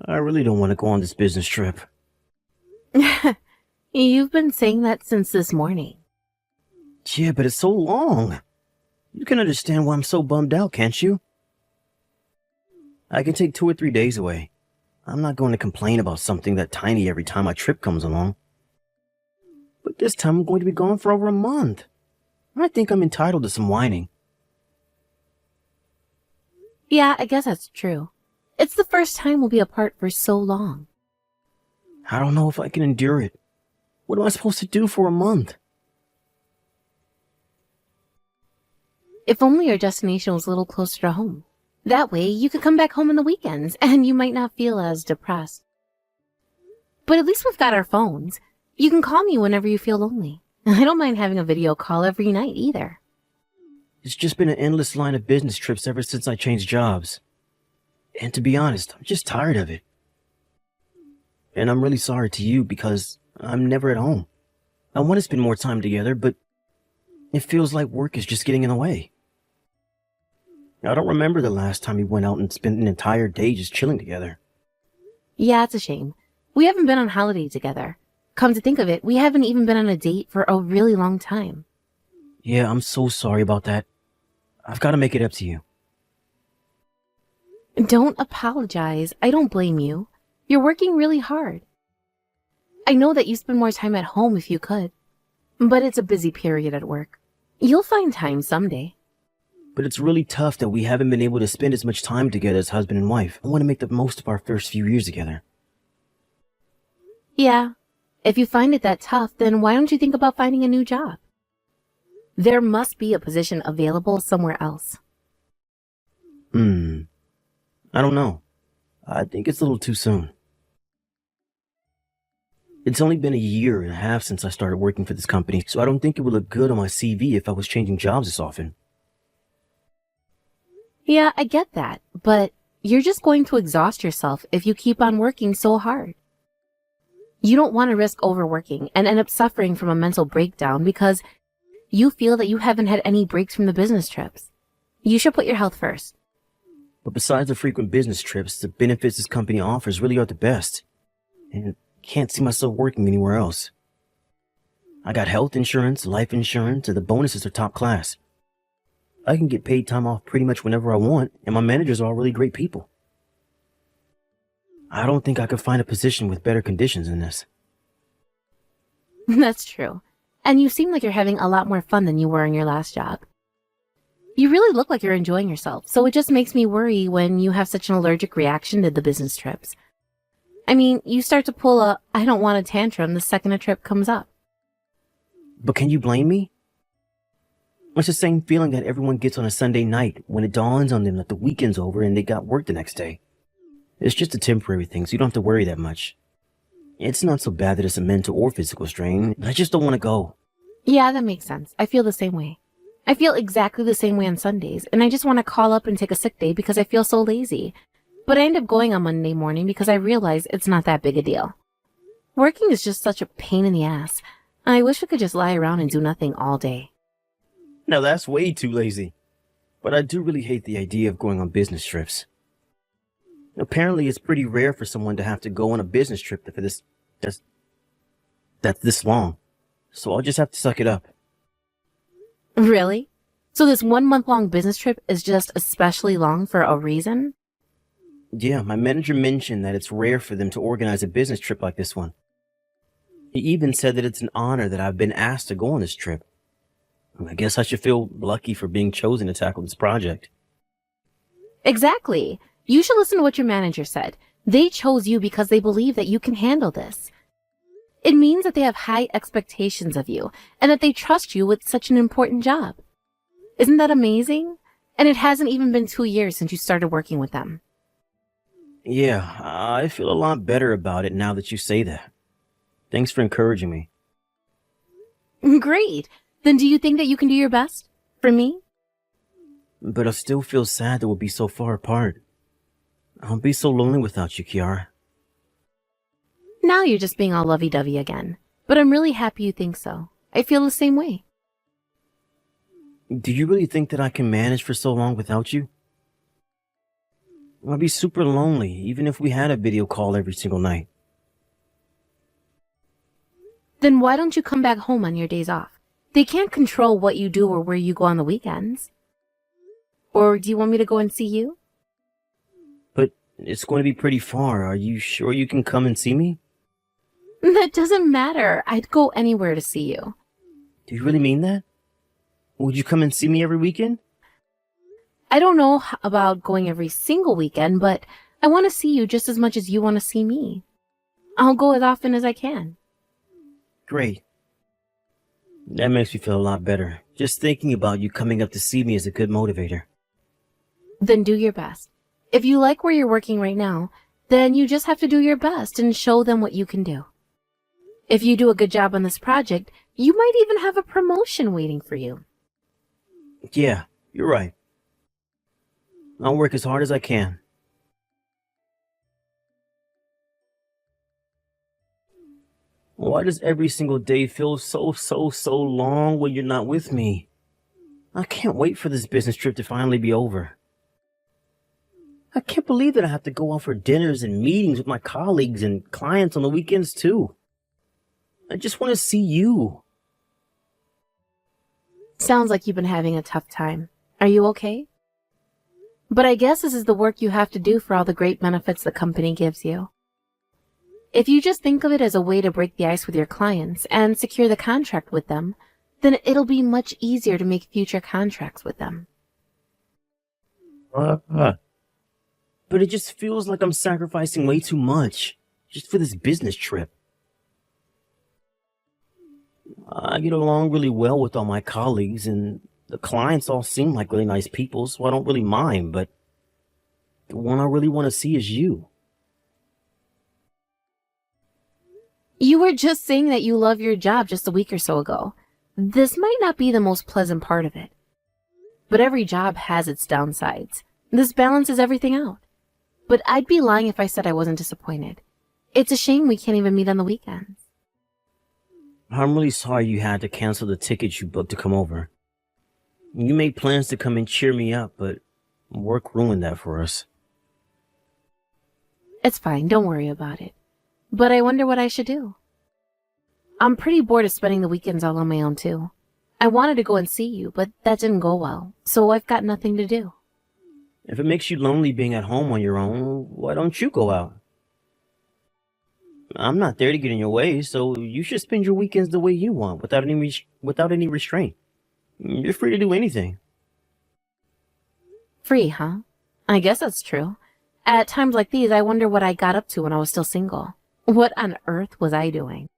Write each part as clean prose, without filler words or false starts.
I really don't want to go on this business trip. You've been saying that since this morning. Yeah, but it's so long. You can understand why I'm so bummed out, can't you? I can take 2 or 3 days away. I'm not going to complain about something that tiny every time my trip comes along. But this time I'm going to be gone for over a month. I think I'm entitled to some whining. Yeah, I guess that's true. It's the first time we'll be apart for so long. I don't know if I can endure it. What am I supposed to do for a month? If only our destination was a little closer to home. That way, you could come back home on the weekends, and you might not feel as depressed. But at least we've got our phones. You can call me whenever you feel lonely. I don't mind having a video call every night either. It's just been an endless line of business trips ever since I changed jobs. And to be honest, I'm just tired of it. And I'm really sorry to you because I'm never at home. I want to spend more time together, but it feels like work is just getting in the way. I don't remember the last time we went out and spent an entire day just chilling together. Yeah, it's a shame. We haven't been on holiday together. Come to think of it, we haven't even been on a date for a really long time. Yeah, I'm so sorry about that. I've got to make it up to you. Don't apologize. I don't blame you. You're working really hard. I know that you spend more time at home if you could, but it's a busy period at work. You'll find time someday. But it's really tough that we haven't been able to spend as much time together as husband and wife. I want to make the most of our first few years together. Yeah, if you find it that tough, then why don't you think about finding a new job? There must be a position available somewhere else. I don't know. I think it's a little too soon. It's only been a year and a half since I started working for this company, so I don't think it would look good on my CV if I was changing jobs this often. Yeah, I get that, but you're just going to exhaust yourself if you keep on working so hard. You don't want to risk overworking and end up suffering from a mental breakdown because you feel that you haven't had any breaks from the business trips. You should put your health first. But besides the frequent business trips, the benefits this company offers really are the best. And I can't see myself working anywhere else. I got health insurance, life insurance, and the bonuses are top class. I can get paid time off pretty much whenever I want, and my managers are all really great people. I don't think I could find a position with better conditions than this. That's true. And you seem like you're having a lot more fun than you were in your last job. You really look like you're enjoying yourself, so it just makes me worry when you have such an allergic reaction to the business trips. I mean, you start to pull a I don't want a tantrum the second a trip comes up. But can you blame me? It's the same feeling that everyone gets on a Sunday night when it dawns on them that the weekend's over and they got work the next day. It's just a temporary thing, so you don't have to worry that much. It's not so bad that it's a mental or physical strain. I just don't want to go. Yeah, that makes sense. I feel the same way. I feel exactly the same way on Sundays, and I just want to call up and take a sick day because I feel so lazy. But I end up going on Monday morning because I realize it's not that big a deal. Working is just such a pain in the ass. I wish we could just lie around and do nothing all day. Now that's way too lazy. But I do really hate the idea of going on business trips. Apparently it's pretty rare for someone to have to go on a business trip that's this long. So I'll just have to suck it up. Really? So this 1 month long business trip is just especially long for a reason? Yeah, my manager mentioned that it's rare for them to organize a business trip like this one. He even said that it's an honor that I've been asked to go on this trip. I guess I should feel lucky for being chosen to tackle this project. Exactly. You should listen to what your manager said. They chose you because they believe that you can handle this. It means that they have high expectations of you and that they trust you with such an important job. Isn't that amazing? And it hasn't even been 2 years since you started working with them. Yeah, I feel a lot better about it now that you say that. Thanks for encouraging me. Great. Then do you think that you can do your best? For me? But I still feel sad that we'll be so far apart. I'll be so lonely without you, Kiara. Now you're just being all lovey-dovey again. But I'm really happy you think so. I feel the same way. Do you really think that I can manage for so long without you? I'd be super lonely, even if we had a video call every single night. Then why don't you come back home on your days off? They can't control what you do or where you go on the weekends. Or do you want me to go and see you? But it's going to be pretty far. Are you sure you can come and see me? That doesn't matter. I'd go anywhere to see you. Do you really mean that? Would you come and see me every weekend? I don't know about going every single weekend, but I want to see you just as much as you want to see me. I'll go as often as I can. Great. That makes me feel a lot better. Just thinking about you coming up to see me is a good motivator. Then do your best. If you like where you're working right now, then you just have to do your best and show them what you can do. If you do a good job on this project, you might even have a promotion waiting for you. Yeah, you're right. I'll work as hard as I can. Why does every single day feel so long when you're not with me? I can't wait for this business trip to finally be over. I can't believe that I have to go out for dinners and meetings with my colleagues and clients on the weekends too. I just want to see you. Sounds like you've been having a tough time. Are you okay? But I guess this is the work you have to do for all the great benefits the company gives you. If you just think of it as a way to break the ice with your clients and secure the contract with them, then it'll be much easier to make future contracts with them. But it just feels like I'm sacrificing way too much just for this business trip. I get along really well with all my colleagues, and the clients all seem like really nice people, so I don't really mind, but the one I really want to see is you. You were just saying that you love your job just a week or so ago. This might not be the most pleasant part of it. But every job has its downsides. This balances everything out. But I'd be lying if I said I wasn't disappointed. It's a shame we can't even meet on the weekends. I'm really sorry you had to cancel the tickets you booked to come over. You made plans to come and cheer me up, but work ruined that for us. It's fine, don't worry about it. But I wonder what I should do. I'm pretty bored of spending the weekends all on my own too. I wanted to go and see you, but that didn't go well, so I've got nothing to do. If it makes you lonely being at home on your own, why don't you go out? I'm not there to get in your way, so you should spend your weekends the way you want, without any restraint. You're free to do anything. Free, huh? I guess that's true. At times like these, I wonder what I got up to when I was still single. What on earth was I doing?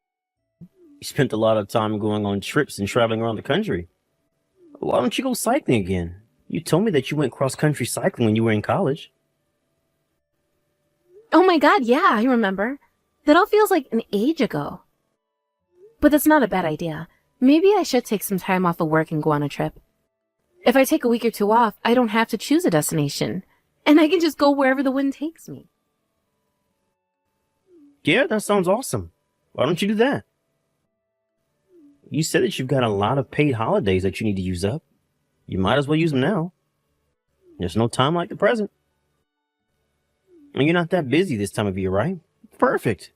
You spent a lot of time going on trips and traveling around the country. Why don't you go cycling again? You told me that you went cross-country cycling when you were in college. Oh my god, yeah, I remember. That all feels like an age ago. But that's not a bad idea. Maybe I should take some time off of work and go on a trip. If I take a week or two off, I don't have to choose a destination. And I can just go wherever the wind takes me. Yeah, that sounds awesome. Why don't you do that? You said that you've got a lot of paid holidays that you need to use up. You might as well use them now. There's no time like the present. And you're not that busy this time of year, right? Perfect.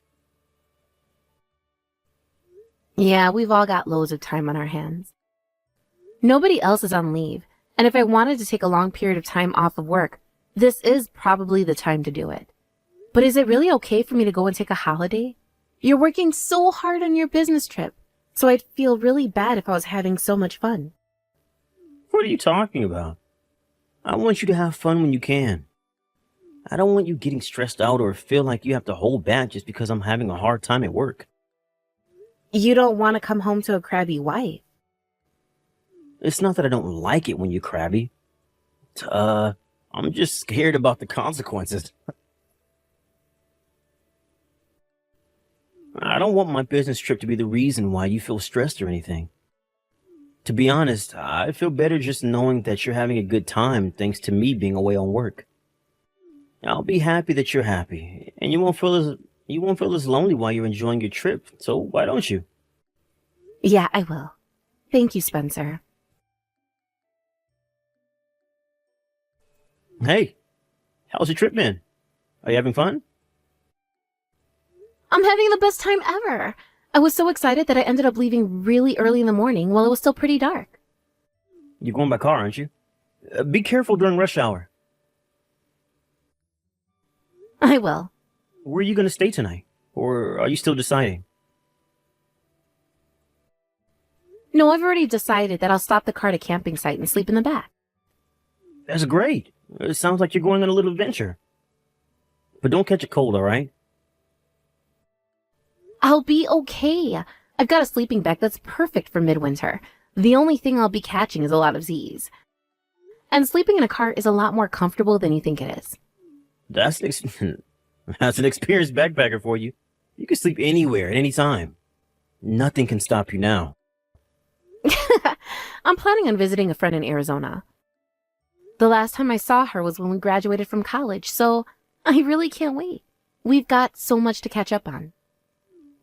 Yeah, we've all got loads of time on our hands. Nobody else is on leave, and if I wanted to take a long period of time off of work, this is probably the time to do it. But is it really okay for me to go and take a holiday? You're working so hard on your business trip, so I'd feel really bad if I was having so much fun. What are you talking about? I want you to have fun when you can. I don't want you getting stressed out or feel like you have to hold back just because I'm having a hard time at work. You don't want to come home to a crabby wife. It's not that I don't like it when you're crabby. I'm just scared about the consequences. I don't want my business trip to be the reason why you feel stressed or anything. To be honest, I feel better just knowing that you're having a good time thanks to me being away on work. I'll be happy that you're happy, and you won't feel as lonely while you're enjoying your trip, so why don't you? Yeah, I will. Thank you, Spencer. Hey, How's your trip been? Are you having fun? I'm having the best time ever. I was so excited that I ended up leaving really early in the morning while it was still pretty dark. You're going by car, aren't you? Be careful during rush hour. I will. Where are you going to stay tonight? Or are you still deciding? No, I've already decided that I'll stop the car at a camping site and sleep in the back. That's great. It sounds like you're going on a little adventure. But don't catch a cold, all right? I'll be okay. I've got a sleeping bag that's perfect for midwinter. The only thing I'll be catching is a lot of Z's. And sleeping in a car is a lot more comfortable than you think it is. That's that's an experienced backpacker for you. You can sleep anywhere at any time. Nothing can stop you now. I'm planning on visiting a friend in Arizona. The last time I saw her was when we graduated from college, so I really can't wait. We've got so much to catch up on.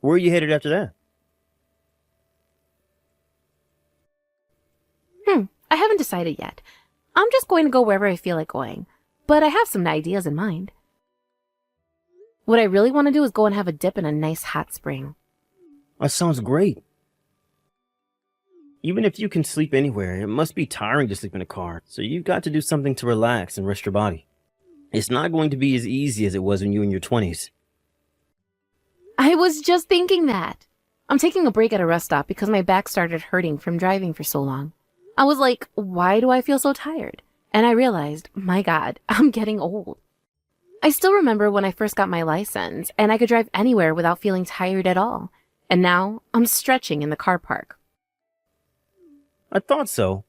Where are you headed after that? I haven't decided yet. I'm just going to go wherever I feel like going, but I have some ideas in mind. What I really want to do is go and have a dip in a nice hot spring. That sounds great. Even if you can sleep anywhere, it must be tiring to sleep in a car, so you've got to do something to relax and rest your body. It's not going to be as easy as it was when you were in your 20s. I was just thinking that. I'm taking a break at a rest stop because my back started hurting from driving for so long. I was like, why do I feel so tired? And I realized, my God, I'm getting old. I still remember when I first got my license and I could drive anywhere without feeling tired at all. And now I'm stretching in the car park. I thought so.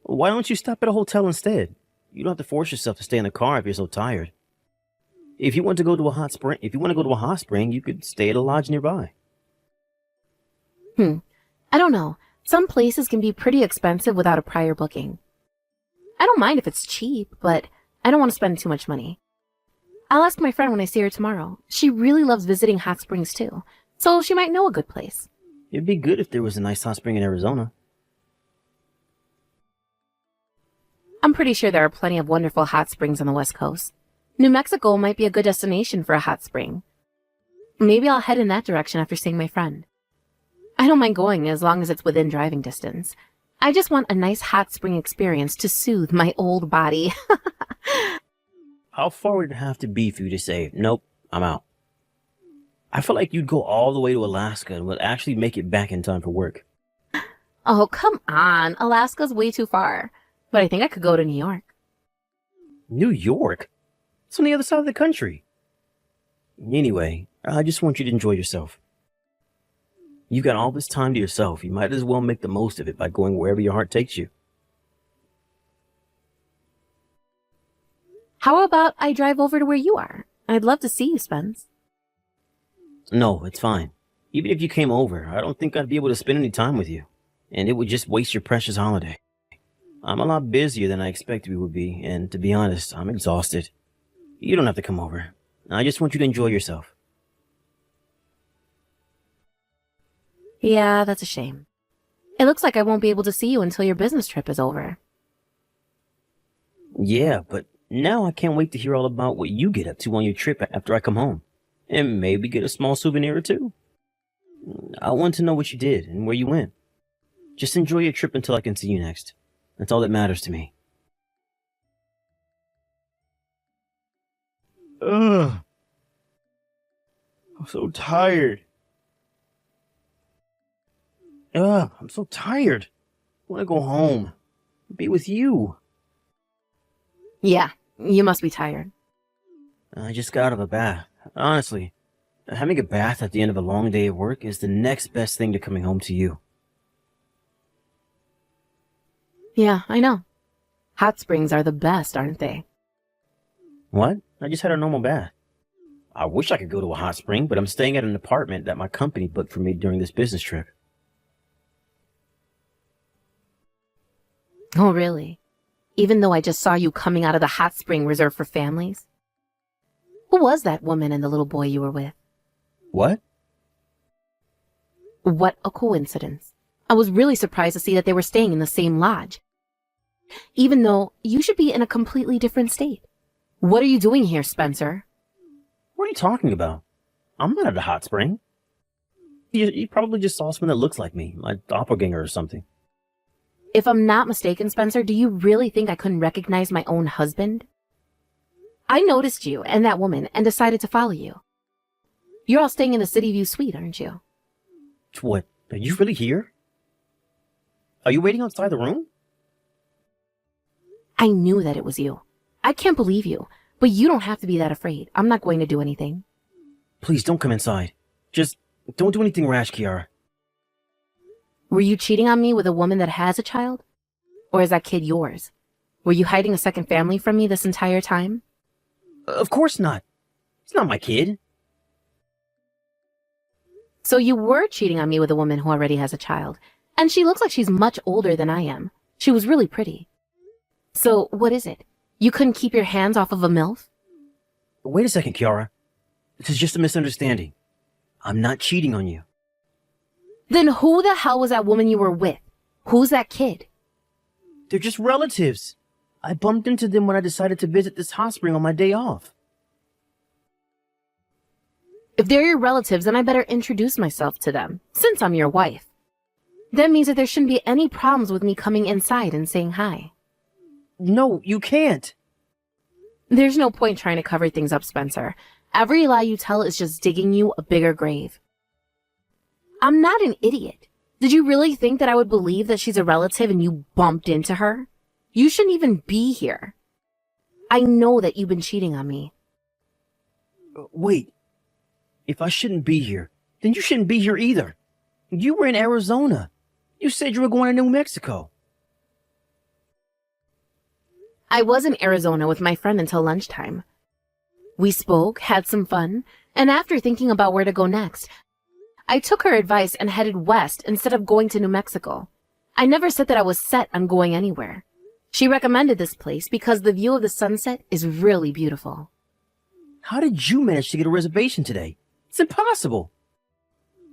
Why don't you stop at a hotel instead? You don't have to force yourself to stay in the car if you're so tired. If you want to go to a hot spring, you could stay at a lodge nearby. I don't know. Some places can be pretty expensive without a prior booking. I don't mind if it's cheap, but I don't want to spend too much money. I'll ask my friend when I see her tomorrow. She really loves visiting hot springs too, so she might know a good place. It'd be good if there was a nice hot spring in Arizona. I'm pretty sure there are plenty of wonderful hot springs on the West Coast. New Mexico might be a good destination for a hot spring. Maybe I'll head in that direction after seeing my friend. I don't mind going as long as it's within driving distance. I just want a nice hot spring experience to soothe my old body. How far would it have to be for you to say, nope, I'm out? I feel like you'd go all the way to Alaska and would actually make it back in time for work. Oh, come on. Alaska's way too far. But I think I could go to New York. New York? It's on the other side of the country. Anyway, I just want you to enjoy yourself. You've got all this time to yourself. You might as well make the most of it by going wherever your heart takes you. How about I drive over to where you are? I'd love to see you, Spence. No, it's fine. Even if you came over, I don't think I'd be able to spend any time with you. And it would just waste your precious holiday. I'm a lot busier than I expected we would be, and to be honest, I'm exhausted. You don't have to come over. I just want you to enjoy yourself. Yeah, that's a shame. It looks like I won't be able to see you until your business trip is over. Yeah, but now I can't wait to hear all about what you get up to on your trip after I come home. And maybe get a small souvenir or two. I want to know what you did and where you went. Just enjoy your trip until I can see you next. That's all that matters to me. Ugh. I'm so tired. I'm so tired. I want to go home. Be with you. Yeah, you must be tired. I just got out of a bath. Honestly, having a bath at the end of a long day of work is the next best thing to coming home to you. Yeah, I know. Hot springs are the best, aren't they? What? I just had a normal bath. I wish I could go to a hot spring, but I'm staying at an apartment that my company booked for me during this business trip. Oh, really? Even though I just saw you coming out of the hot spring reserved for families? Who was that woman and the little boy you were with? What? What a coincidence. I was really surprised to see that they were staying in the same lodge. Even though you should be in a completely different state. What are you doing here, Spencer? What are you talking about? I'm not at a hot spring. You probably just saw someone that looks like me, my doppelganger or something. If I'm not mistaken, Spencer, do you really think I couldn't recognize my own husband? I noticed you and that woman and decided to follow you. You're all staying in the City View suite, aren't you? What? Are you really here? Are you waiting outside the room? I knew that it was you. I can't believe you, but you don't have to be that afraid. I'm not going to do anything. Please don't come inside. Just don't do anything rash, Kiara. Were you cheating on me with a woman that has a child? Or is that kid yours? Were you hiding a second family from me this entire time? Of course not. It's not my kid. So you were cheating on me with a woman who already has a child. And she looks like she's much older than I am. She was really pretty. So what is it? You couldn't keep your hands off of a MILF? Wait a second, Kiara. This is just a misunderstanding. I'm not cheating on you. Then who the hell was that woman you were with? Who's that kid? They're just relatives. I bumped into them when I decided to visit this hot spring on my day off. If they're your relatives, then I better introduce myself to them, since I'm your wife. That means that there shouldn't be any problems with me coming inside and saying hi. No, you can't. There's no point trying to cover things up, Spencer. Every lie you tell is just digging you a bigger grave. I'm not an idiot. Did you really think that I would believe that she's a relative and you bumped into her? You shouldn't even be here. I know that you've been cheating on me. Wait. If I shouldn't be here, then you shouldn't be here either. You were in Arizona. You said you were going to New Mexico. I was in Arizona with my friend until lunchtime. We spoke, had some fun, and after thinking about where to go next, I took her advice and headed west instead of going to New Mexico. I never said that I was set on going anywhere. She recommended this place because the view of the sunset is really beautiful. How did you manage to get a reservation today? It's impossible.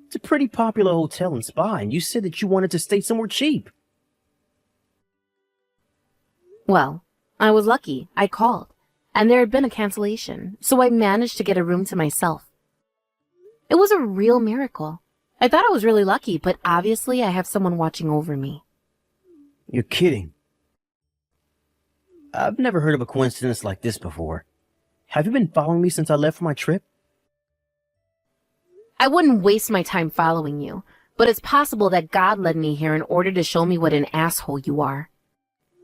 It's a pretty popular hotel and spa, and you said that you wanted to stay somewhere cheap. Well, I was lucky. I called, and there had been a cancellation, so I managed to get a room to myself. It was a real miracle. I thought I was really lucky, but obviously I have someone watching over me. You're kidding. I've never heard of a coincidence like this before. Have you been following me since I left for my trip? I wouldn't waste my time following you, but it's possible that God led me here in order to show me what an asshole you are.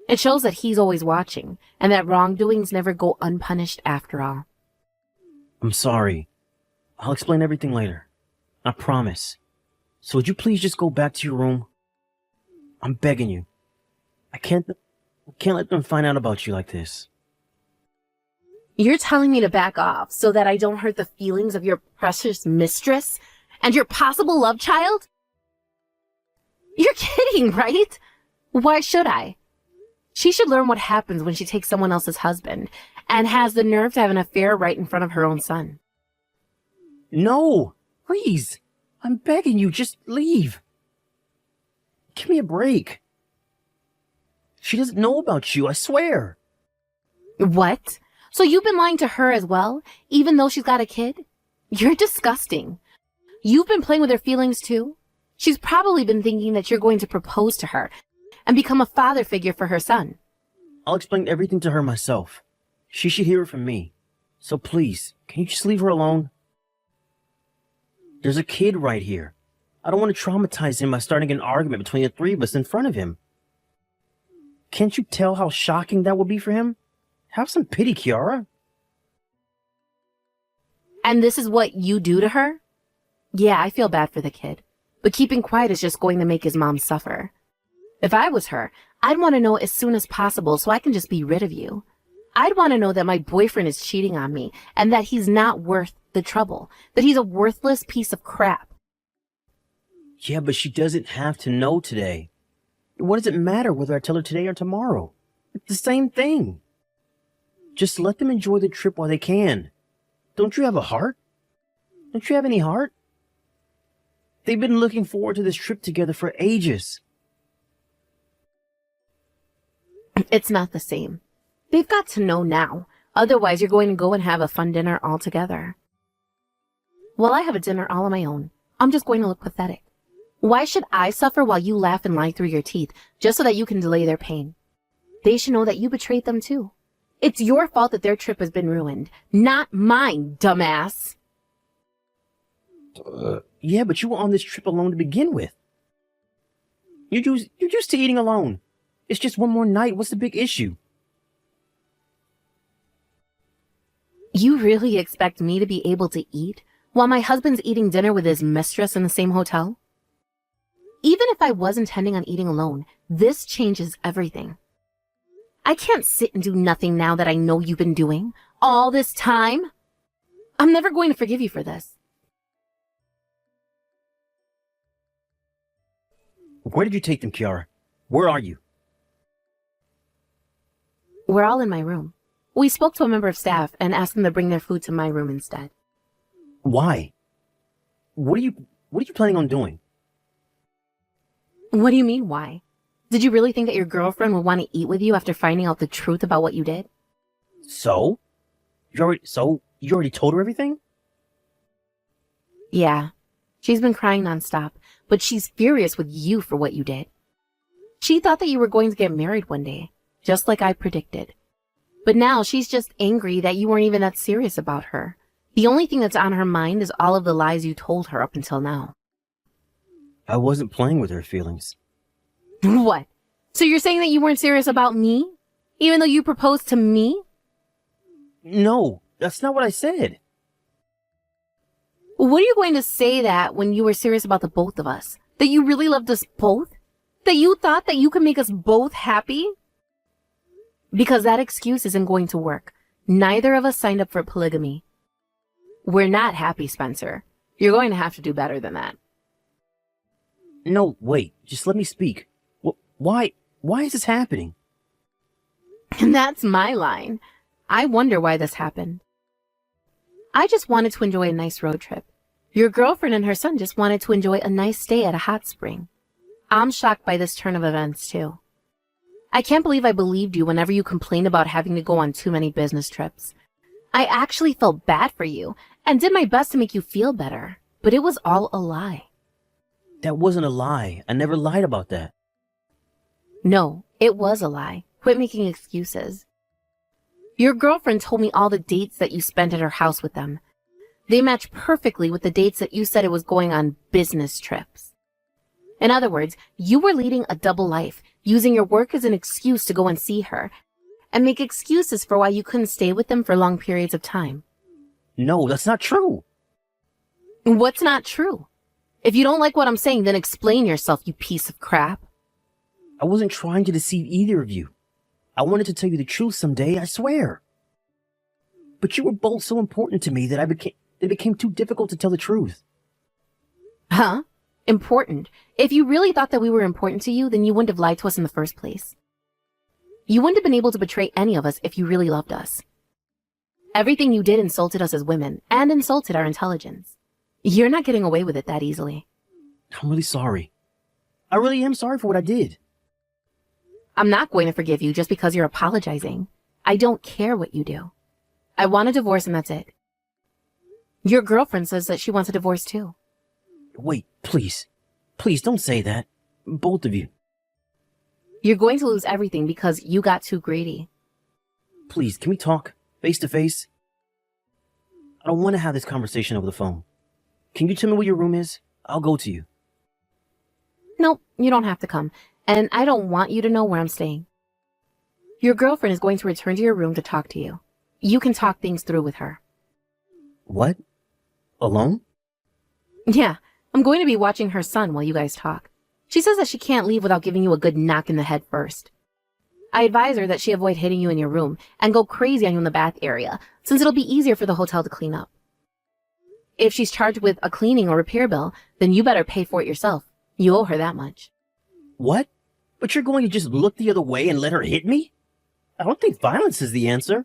It shows that he's always watching, and that wrongdoings never go unpunished after all. I'm sorry. I'll explain everything later. I promise. So would you please just go back to your room? I'm begging you. I can't let them find out about you like this. You're telling me to back off so that I don't hurt the feelings of your precious mistress and your possible love child? You're kidding, right? Why should I? She should learn what happens when she takes someone else's husband and has the nerve to have an affair right in front of her own son. No, please. I'm begging you, just leave. Give me a break. She doesn't know about you, I swear. What? So you've been lying to her as well, even though she's got a kid? You're disgusting. You've been playing with her feelings too? She's probably been thinking that you're going to propose to her and become a father figure for her son. I'll explain everything to her myself. She should hear it from me. So please, can you just leave her alone? There's a kid right here. I don't want to traumatize him by starting an argument between the three of us in front of him. Can't you tell how shocking that would be for him? Have some pity, Kiara. And this is what you do to her? Yeah, I feel bad for the kid. But keeping quiet is just going to make his mom suffer. If I was her, I'd want to know as soon as possible so I can just be rid of you. I'd want to know that my boyfriend is cheating on me and that he's not worth the trouble, that he's a worthless piece of crap. Yeah, but she doesn't have to know today. What does it matter whether I tell her today or tomorrow? It's the same thing. Just let them enjoy the trip while they can. Don't you have a heart? Don't you have any heart? They've been looking forward to this trip together for ages. It's not the same. They've got to know now. Otherwise, you're going to go and have a fun dinner all together. While I have a dinner all on my own, I'm just going to look pathetic. Why should I suffer while you laugh and lie through your teeth just so that you can delay their pain? They should know that you betrayed them too. It's your fault that their trip has been ruined, not mine, dumbass. Yeah, but you were on this trip alone to begin with. You're used to eating alone. It's just one more night. What's the big issue? You really expect me to be able to eat while my husband's eating dinner with his mistress in the same hotel? Even if I was intending on eating alone, this changes everything. I can't sit and do nothing now that I know you've been doing all this time. I'm never going to forgive you for this. Where did you take them, Kiara? Where are you? We're all in my room. We spoke to a member of staff and asked them to bring their food to my room instead. Why? What are you planning on doing? What do you mean, why? Did you really think that your girlfriend would want to eat with you after finding out the truth about what you did? So? You already told her everything? Yeah. She's been crying nonstop, but she's furious with you for what you did. She thought that you were going to get married one day, just like I predicted. But now she's just angry that you weren't even that serious about her. The only thing that's on her mind is all of the lies you told her up until now. I wasn't playing with her feelings. What? So you're saying that you weren't serious about me? Even though you proposed to me? No, that's not what I said. What are you going to say that when you were serious about the both of us? That you really loved us both? That you thought that you could make us both happy? Because that excuse isn't going to work. Neither of us signed up for polygamy. We're not happy, Spencer. You're going to have to do better than that. No, wait, just let me speak. Why is this happening? And that's my line. I wonder why this happened. I just wanted to enjoy a nice road trip. Your girlfriend and her son just wanted to enjoy a nice stay at a hot spring. I'm shocked by this turn of events, too. I can't believe I believed you whenever you complained about having to go on too many business trips. I actually felt bad for you and did my best to make you feel better, but it was all a lie. That wasn't a lie. I never lied about that. No, it was a lie. Quit making excuses. Your girlfriend told me all the dates that you spent at her house with them. They match perfectly with the dates that you said it was going on business trips. In other words, you were leading a double life, using your work as an excuse to go and see her, and make excuses for why you couldn't stay with them for long periods of time. No, that's not true. What's not true? If you don't like what I'm saying, then explain yourself, you piece of crap. I wasn't trying to deceive either of you. I wanted to tell you the truth someday, I swear. But you were both so important to me that it became too difficult to tell the truth. Huh? Important? If you really thought that we were important to you, then you wouldn't have lied to us in the first place. You wouldn't have been able to betray any of us if you really loved us. Everything you did insulted us as women, and insulted our intelligence. You're not getting away with it that easily. I'm really sorry. I really am sorry for what I did. I'm not going to forgive you just because you're apologizing. I don't care what you do. I want a divorce and that's it. Your girlfriend says that she wants a divorce too. Wait, please. Please don't say that. Both of you. You're going to lose everything because you got too greedy. Please, can we talk? Face to face? I don't want to have this conversation over the phone. Can you tell me where your room is? I'll go to you. Nope, you don't have to come. And I don't want you to know where I'm staying. Your girlfriend is going to return to your room to talk to you. You can talk things through with her. What? Alone? Yeah, I'm going to be watching her son while you guys talk. She says that she can't leave without giving you a good knock in the head first. I advise her that she avoid hitting you in your room and go crazy on you in the bath area, since it'll be easier for the hotel to clean up. If she's charged with a cleaning or repair bill, then you better pay for it yourself. You owe her that much. What? But you're going to just look the other way and let her hit me? I don't think violence is the answer.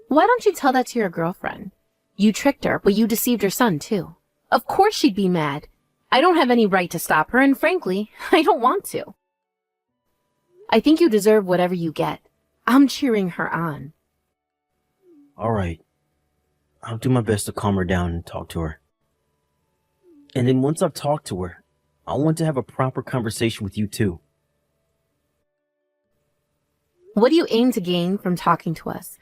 Why don't you tell that to your girlfriend? You tricked her, but you deceived her son too. Of course she'd be mad. I don't have any right to stop her, and frankly, I don't want to. I think you deserve whatever you get. I'm cheering her on. All right. I'll do my best to calm her down and talk to her. And then once I've talked to her, I want to have a proper conversation with you too. What do you aim to gain from talking to us?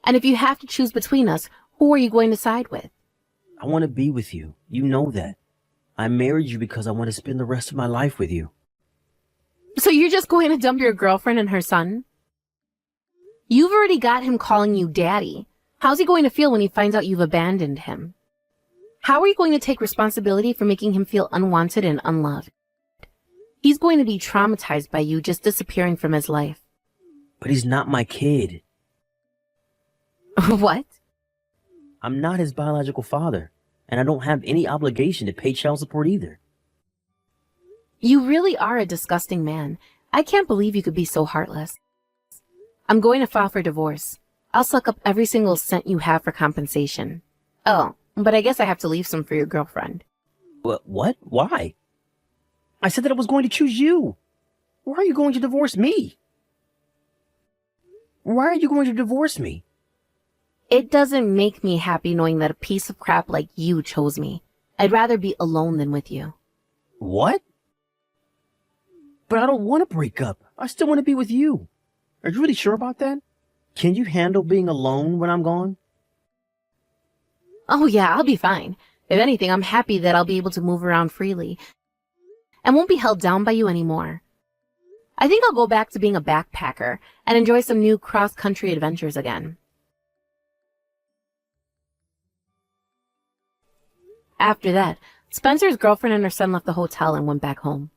And if you have to choose between us, who are you going to side with? I want to be with you. You know that. I married you because I want to spend the rest of my life with you. So you're just going to dump your girlfriend and her son? You've already got him calling you daddy. How's he going to feel when he finds out you've abandoned him? How are you going to take responsibility for making him feel unwanted and unloved? He's going to be traumatized by you just disappearing from his life. But he's not my kid. What? I'm not his biological father, and I don't have any obligation to pay child support either. You really are a disgusting man. I can't believe you could be so heartless. I'm going to file for divorce. I'll suck up every single cent you have for compensation. Oh, but I guess I have to leave some for your girlfriend. What? Why? I said that I was going to choose you. Why are you going to divorce me? Why are you going to divorce me? It doesn't make me happy knowing that a piece of crap like you chose me. I'd rather be alone than with you. What? But I don't want to break up. I still want to be with you. Are you really sure about that? Can you handle being alone when I'm gone? Oh yeah, I'll be fine. If anything, I'm happy that I'll be able to move around freely and won't be held down by you anymore. I think I'll go back to being a backpacker and enjoy some new cross-country adventures again. After that, Spencer's girlfriend and her son left the hotel and went back home.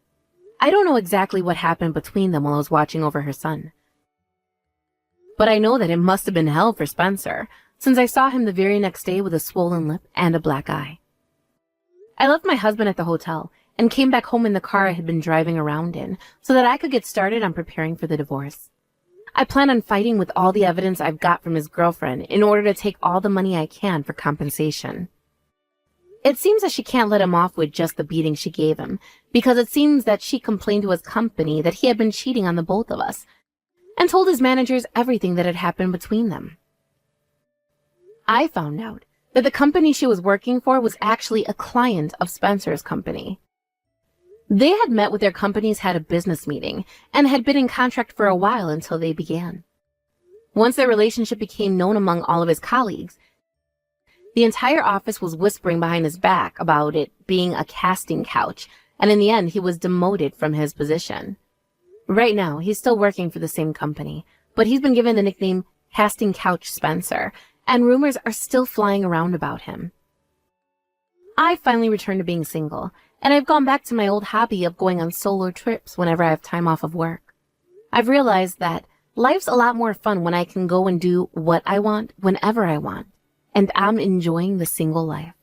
I don't know exactly what happened between them while I was watching over her son. But I know that it must have been hell for Spencer, since I saw him the very next day with a swollen lip and a black eye. I left my husband at the hotel and came back home in the car I had been driving around in so that I could get started on preparing for the divorce. I plan on fighting with all the evidence I've got from his girlfriend in order to take all the money I can for compensation. It seems that she can't let him off with just the beating she gave him, because it seems that she complained to his company that he had been cheating on the both of us, and told his managers everything that had happened between them. I found out that the company she was working for was actually a client of Spencer's company. They had met with their company's head of business meeting and had been in contract for a while until they began. Once their relationship became known among all of his colleagues, the entire office was whispering behind his back about it being a casting couch, and in the end he was demoted from his position. Right now, he's still working for the same company, but he's been given the nickname Casting Couch Spencer, and rumors are still flying around about him. I finally returned to being single, and I've gone back to my old hobby of going on solo trips whenever I have time off of work. I've realized that life's a lot more fun when I can go and do what I want whenever I want, and I'm enjoying the single life.